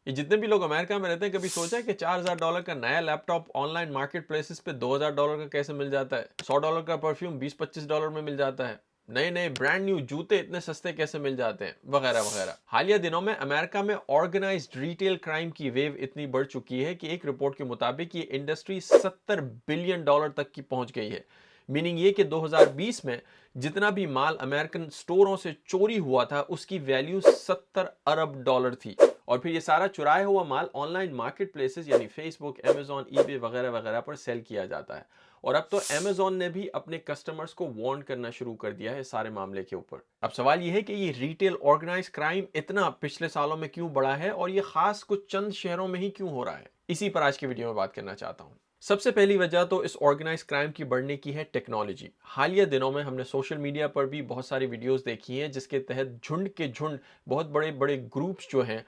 ये जितने भी लोग अमेरिका में रहते हैं, कभी सोचा है कि $4000 का नया लैपटॉप ऑनलाइन मार्केट प्लेसेस पे $2000 का कैसे मिल जाता है? $100 का परफ्यूम $20-25 में मिल जाता है। नए नए ब्रांड न्यू जूते इतने सस्ते कैसे मिल जाते हैं, वगैरह वगैरह। हालिया दिनों में अमेरिका में ऑर्गेनाइज्ड रिटेल क्राइम की वेव इतनी बढ़ चुकी है कि एक रिपोर्ट के मुताबिक ये इंडस्ट्री $70 बिलियन तक की पहुंच गई है। मीनिंग ये कि 2020 में जितना भी माल अमेरिकन स्टोरों से चोरी हुआ था उसकी वैल्यू $70 अरब थी। और फिर ये सारा चुराया हुआ माल ऑनलाइन मार्केट प्लेसेस यानी फेसबुक, अमेजॉन, ईबे वगैरह वगैरह पर सेल किया जाता है। और अब तो अमेजॉन ने भी अपने कस्टमर्स को वार्न करना शुरू कर दिया है सारे मामले के ऊपर। अब सवाल ये है कि ये रिटेल ऑर्गेनाइज क्राइम इतना पिछले सालों में क्यों बढ़ा है और ये खास कुछ चंद शहरों में ही क्यों हो रहा है, इसी पर आज की वीडियो में बात करना चाहता हूँ। सबसे पहली वजह तो इस ऑर्गेनाइज क्राइम की बढ़ने की है टेक्नोलॉजी। हालिया दिनों में हमने सोशल मीडिया पर भी बहुत सारी वीडियोस देखी हैं जिसके तहत झुंड के झुंड बहुत बड़े बड़े ग्रुप्स जो हैं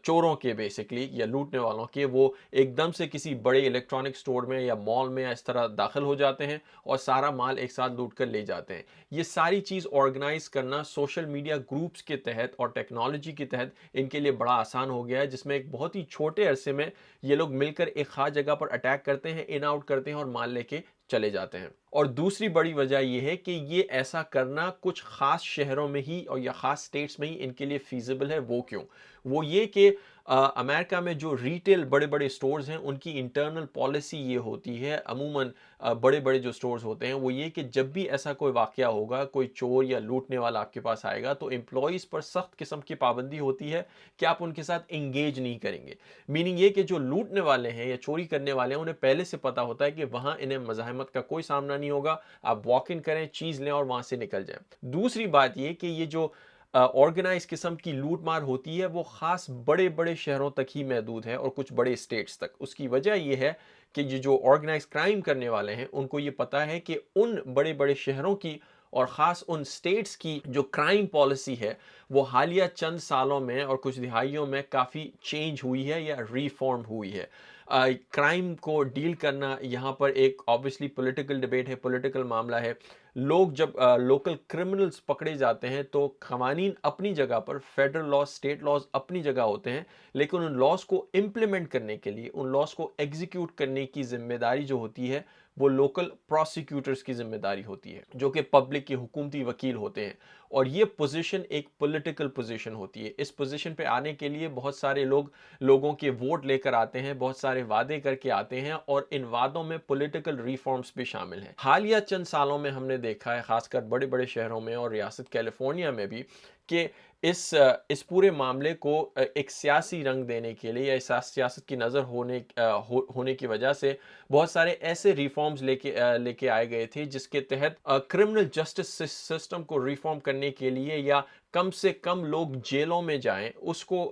चोरों के बेसिकली या लूटने वालों के, वो एकदम से किसी बड़े इलेक्ट्रॉनिक स्टोर में या मॉल में या इस तरह दाखिल हो जाते हैं और सारा माल एक साथ लूट कर ले जाते हैं। ये सारी चीज़ ऑर्गेनाइज करना सोशल मीडिया ग्रुप्स के तहत और टेक्नोलॉजी के तहत इनके लिए बड़ा आसान हो गया है, जिसमें एक बहुत ही छोटे अरसे में ये लोग मिलकर एक खास जगह पर अटैक करते हैं, इन आउट करते हैं और माल लेके चले जाते हैं। और दूसरी बड़ी वजह यह है कि ये ऐसा करना कुछ खास शहरों में ही और या खास स्टेट्स में ही इनके लिए फीजिबल है। वो क्यों? वो ये कि अमेरिका में जो रिटेल बड़े बड़े स्टोर्स हैं उनकी इंटरनल पॉलिसी ये होती है अमूमन, बड़े बड़े जो स्टोर्स होते हैं वो ये कि जब भी ऐसा कोई वाकया होगा, कोई चोर या लूटने वाला आपके पास आएगा, तो एम्प्लॉयज़ पर सख्त किस्म की पाबंदी होती है कि आप उनके साथ एंगेज नहीं करेंगे। मीनिंग ये कि जो लूटने वाले हैं या चोरी करने वाले हैं उन्हें पहले से पता होता है कि वहां इन्हें मज़ाहमत का कोई सामना नहीं होगा। आप वॉक इन करें, चीज़ लें और वहां से निकल जाएं। दूसरी बात ये कि ये जो ऑर्गेनाइज किस्म की लूट मार होती है वो खास बड़े बड़े शहरों तक ही महदूद है और कुछ बड़े स्टेट्स तक। उसकी वजह यह है कि ये जो ऑर्गेनाइज क्राइम करने वाले हैं उनको ये पता है कि उन बड़े बड़े शहरों की और ख़ास उन स्टेट्स की जो क्राइम पॉलिसी है वो हालिया चंद सालों में और कुछ दिहाइयों में काफ़ी चेंज हुई है या रिफॉर्म हुई है। क्राइम को डील करना यहाँ पर एक ऑब्वियसली पॉलिटिकल डिबेट है, पॉलिटिकल मामला है। लोग जब लोकल क्रिमिनल्स पकड़े जाते हैं तो कवानीन अपनी जगह पर, फेडरल लॉज, स्टेट लॉज अपनी जगह होते हैं, लेकिन उन लॉज को इम्प्लीमेंट करने के लिए, उन लॉज को एग्जीक्यूट करने की जिम्मेदारी जो होती है वो लोकल प्रोसिक्यूटर्स की जिम्मेदारी होती है, जो कि पब्लिक के हुकूमती वकील होते हैं। और ये पोजीशन एक पॉलिटिकल पोजीशन होती है। इस पोजीशन पे आने के लिए बहुत सारे लोग लोगों के वोट लेकर आते हैं, बहुत सारे वादे करके आते हैं और इन वादों में पॉलिटिकल रिफॉर्म्स भी शामिल हैं। हालिया चंद सालों में हमने देखा है, खासकर बड़े बड़े शहरों में और रियासत कैलिफोर्निया में भी, कि इस पूरे मामले को एक सियासी रंग देने के लिए या इस सियासत की नज़र होने की वजह से बहुत सारे ऐसे रिफॉर्म्स लेके आए गए थे जिसके तहत क्रिमिनल जस्टिस सिस्टम को रिफॉर्म करने के लिए या कम से कम लोग जेलों में जाएं, उसको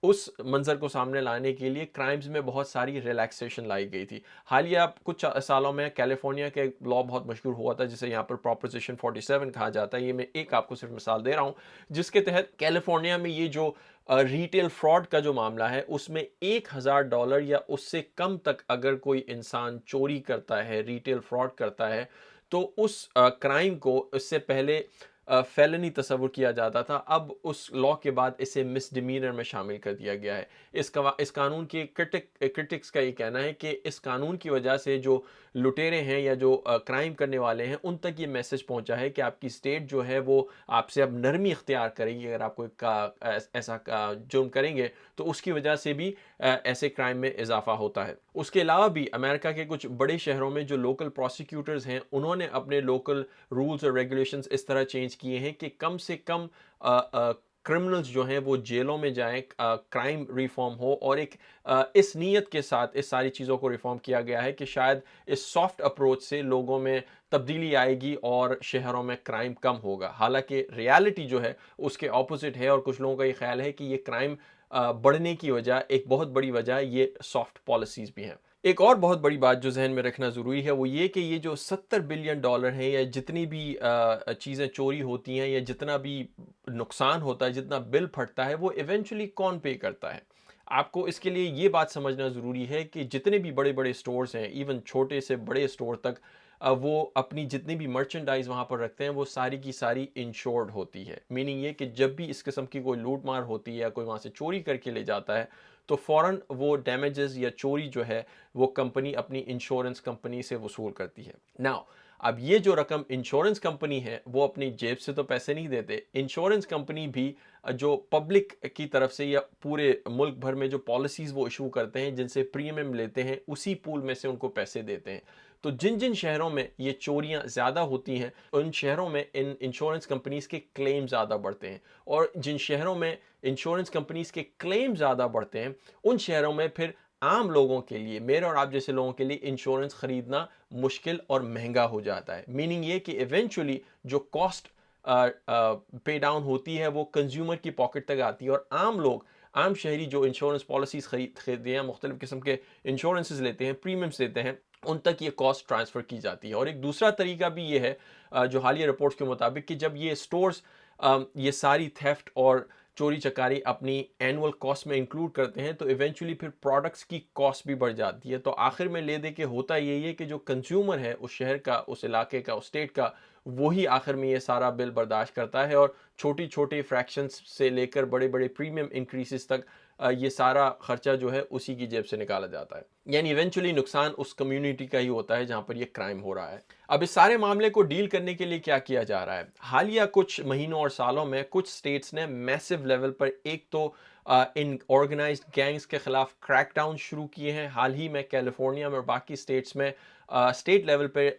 उस मंजर को सामने लाने के लिए क्राइम्स में बहुत सारी रिलैक्सेशन लाई गई थी। हालिया कुछ सालों में कैलिफोर्निया के लॉ बहुत मशहूर हुआ था जिसे यहाँ पर प्रोपोजिशन 47 कहा जाता है। ये मैं एक आपको सिर्फ मिसाल दे रहा हूँ, जिसके तहत कैलिफोर्निया में ये जो रिटेल फ्रॉड का जो मामला है उसमें $1000 या उससे कम तक अगर कोई इंसान चोरी करता है, रिटेल फ्रॉड करता है, तो उस क्राइम को इससे पहले फेलनी तस्वुर किया जाता था। अब उस लॉ के बाद इसे मिसडिमीनर में शामिल कर दिया गया है। इस कानून के क्रिटिक्स का ये कहना है कि इस कानून की वजह से जो लुटेरे हैं या जो क्राइम करने वाले हैं उन तक ये मैसेज पहुंचा है कि आपकी स्टेट जो है वो आपसे अब नरमी इख्तियार करेगी। अगर आप कोई ऐसा जुर्म करेंगे तो उसकी वजह से भी ऐसे क्राइम में इजाफा होता है। उसके अलावा भी अमेरिका के कुछ बड़े शहरों में जो लोकल प्रोसिक्यूटर्स हैं उन्होंने अपने लोकल रूल्स और रेगुलेशंस इस तरह चेंज किए हैं कि कम से कम क्रिमिनल्स जो हैं वो जेलों में जाएं, क्राइम रिफॉर्म हो। और एक इस नीयत के साथ इस सारी चीज़ों को रिफॉर्म किया गया है कि शायद इस सॉफ्ट अप्रोच से लोगों में तब्दीली आएगी और शहरों में क्राइम कम होगा। हालांकि रियलिटी जो है उसके ऑपोजिट है और कुछ लोगों का ये ख्याल है कि ये क्राइम बढ़ने की वजह, एक बहुत बड़ी वजह ये सॉफ्ट पॉलिसीज़ भी हैं। एक और बहुत बड़ी बात जो ज़हन में रखना ज़रूरी है वो ये कि ये जो $70 बिलियन हैं या जितनी भी चीज़ें चोरी होती हैं या जितना भी नुकसान होता है, जितना बिल फटता है, वो इवेंचुअली कौन पे करता है? आपको इसके लिए ये बात समझना ज़रूरी है कि जितने भी बड़े-बड़े स्टोर्स हैं, इवन छोटे से बड़े स्टोर तक, वो अपनी जितनी भी मर्चेंडाइज़ वहाँ पर रखते हैं वो सारी की सारी इंश्योर्ड होती है। मीनिंग ये कि जब भी इस किस्म की कोई लूट मार होती है या कोई वहाँ से चोरी करके ले जाता है तो फ़ौरन वो डैमेजेस या चोरी जो है वो कंपनी अपनी इंश्योरेंस कंपनी से वसूल करती है। नाउ अब ये जो रकम इंश्योरेंस कंपनी है वो अपनी जेब से तो पैसे नहीं देते, इंश्योरेंस कंपनी भी जो पब्लिक की तरफ से या पूरे मुल्क भर में जो पॉलिसीज़ वो इशू करते हैं जिनसे प्रीमियम लेते हैं उसी पूल में से उनको पैसे देते हैं। तो जिन जिन शहरों में ये चोरियां ज़्यादा होती हैं उन शहरों में इन इंश्योरेंस कंपनीज के क्लेम ज़्यादा बढ़ते हैं, और जिन शहरों में इंश्योरेंस कंपनीज के क्लेम ज़्यादा बढ़ते हैं उन शहरों में फिर आम लोगों के लिए, मेरे और आप जैसे लोगों के लिए इंश्योरेंस खरीदना मुश्किल और महंगा हो जाता है। मीनिंग ये कि इवेंचुअली जो कॉस्ट पे डाउन होती है वो कंज्यूमर की पॉकेट तक आती है, और आम लोग, आम शहरी जो इंश्योरेंस पॉलिसीज खरीदते हैं, मुख्तलिफ किस्म के इंश्योरेंसेस लेते हैं, प्रीमियम्स लेते हैं, उन तक ये कॉस्ट ट्रांसफ़र की जाती है। और एक दूसरा तरीका भी ये है जो हालिया रिपोर्ट्स के मुताबिक, कि जब ये स्टोर्स ये सारी थेफ्ट और चोरी चकारी अपनी एनुअल कॉस्ट में इंक्लूड करते हैं तो इवेंचुअली फिर प्रोडक्ट्स की कॉस्ट भी बढ़ जाती है। तो आखिर में ले दे के होता यही है कि जो कंज्यूमर है उस शहर का, उस इलाके का, उस स्टेट का, वही आखिर में ये सारा बिल बर्दाश्त करता है, और छोटी छोटी फ्रैक्शंस से लेकर बड़े बड़े प्रीमियम इंक्रीसेस तक ये सारा खर्चा जो है उसी की जेब से निकाला जाता है। यानी इवेंचुअली नुकसान उस कम्युनिटी का ही होता है जहां पर ये क्राइम हो रहा है। अब इस सारे मामले को डील करने के लिए क्या किया जा रहा है? हालिया कुछ महीनों और सालों में कुछ स्टेट्स ने मैसिव लेवल पर एक तो इन ऑर्गेनाइज्ड गैंग्स के खिलाफ क्रैकडाउन शुरू किए हैं। हाल ही में कैलिफोर्निया में और बाकी स्टेट्स में स्टेट लेवल पे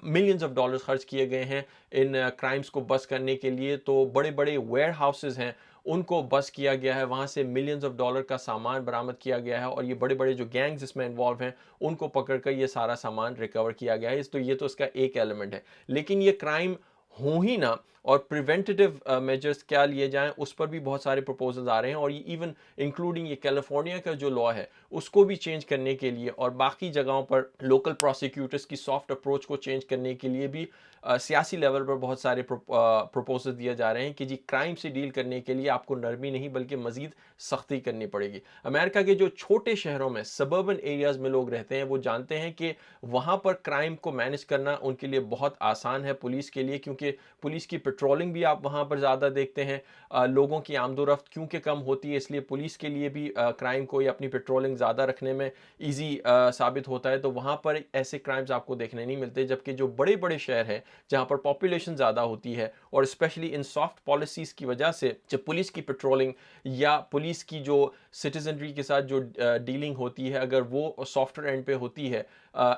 मिलियंस ऑफ डॉलर्स खर्च किए गए हैं इन क्राइम्स को बस करने के लिए। तो बड़े बड़े वेयर हाउसेज हैं उनको बस किया गया है, वहाँ से मिलियंस ऑफ डॉलर का सामान बरामद किया गया है, और ये बड़े बड़े जो गैंग्स इसमें इन्वॉल्व हैं उनको पकड़कर ये सारा सामान रिकवर किया गया है। तो ये तो इसका एक एलिमेंट है, लेकिन ये क्राइम हो ही ना और प्रिवेंटिव मेजर्स क्या लिए जाएं उस पर भी बहुत सारे प्रपोजल्स आ रहे हैं, और ये इवन इंक्लूडिंग ये कैलिफोर्निया का जो लॉ है उसको भी चेंज करने के लिए, और बाकी जगहों पर लोकल प्रोसिक्यूटर्स की सॉफ्ट अप्रोच को चेंज करने के लिए भी सियासी लेवल पर बहुत सारे प्रपोजल दिए जा रहे हैं कि जी क्राइम से डील करने के लिए आपको नरमी नहीं बल्कि मजीद सख्ती करनी पड़ेगी। अमेरिका के जो छोटे शहरों में, सबर्बन एरियाज में लोग रहते हैं, वो जानते हैं कि वहाँ पर क्राइम को मैनेज करना उनके लिए बहुत आसान है पुलिस के लिए, क्योंकि पुलिस की पेट्रोलिंग भी आप वहाँ पर ज़्यादा देखते हैं। लोगों की आमदोरफ्त क्योंकि कम होती है इसलिए पुलिस के लिए भी क्राइम को या अपनी पेट्रोलिंग ज़्यादा रखने में ईजी साबित होता है। तो वहाँ पर ऐसे क्राइम्स आपको देखने नहीं मिलते, जबकि जो बड़े बड़े शहर हैं जहाँ पर पॉपुलेशन ज़्यादा होती है और स्पेशली इन सॉफ्ट पॉलिसीज़ की वजह से जब पुलिस की पेट्रोलिंग या पुलिस की जो सिटीजनरी के साथ जो डीलिंग होती है अगर वो सॉफ्टवेयर एंड पे होती है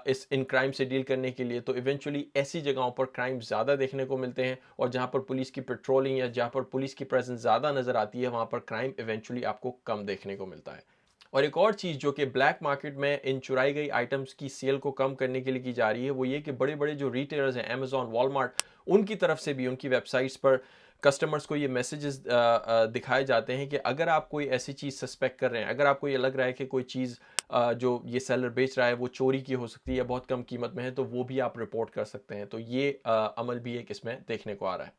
इस इन क्राइम से डील करने के लिए, तो इवेंचुअली ऐसी जगहों पर क्राइम ज़्यादा देखने को मिलते हैं, और जहाँ पर पुलिस की पेट्रोलिंग या जहाँ पर पुलिस की प्रेजेंस ज़्यादा नज़र आती है वहाँ पर क्राइम इवेंचुअली आपको कम देखने को मिलता है। और एक और चीज़ जो कि ब्लैक मार्केट में इन चुराई गई आइटम्स की सेल को कम करने के लिए की जा रही है वो ये कि बड़े बड़े जो रिटेलर्स हैं, अमेजॉन, वॉलमार्ट, उनकी तरफ से भी उनकी वेबसाइट्स पर कस्टमर्स को ये मैसेजेस दिखाए जाते हैं कि अगर आप कोई ऐसी चीज़ सस्पेक्ट कर रहे हैं, अगर आपको ये लग रहा है कि कोई चीज़ जो ये सेलर बेच रहा है वो चोरी की हो सकती है, बहुत कम कीमत में है, तो वो भी आप रिपोर्ट कर सकते हैं। तो ये अमल भी एक इसमें देखने को आ रहा है।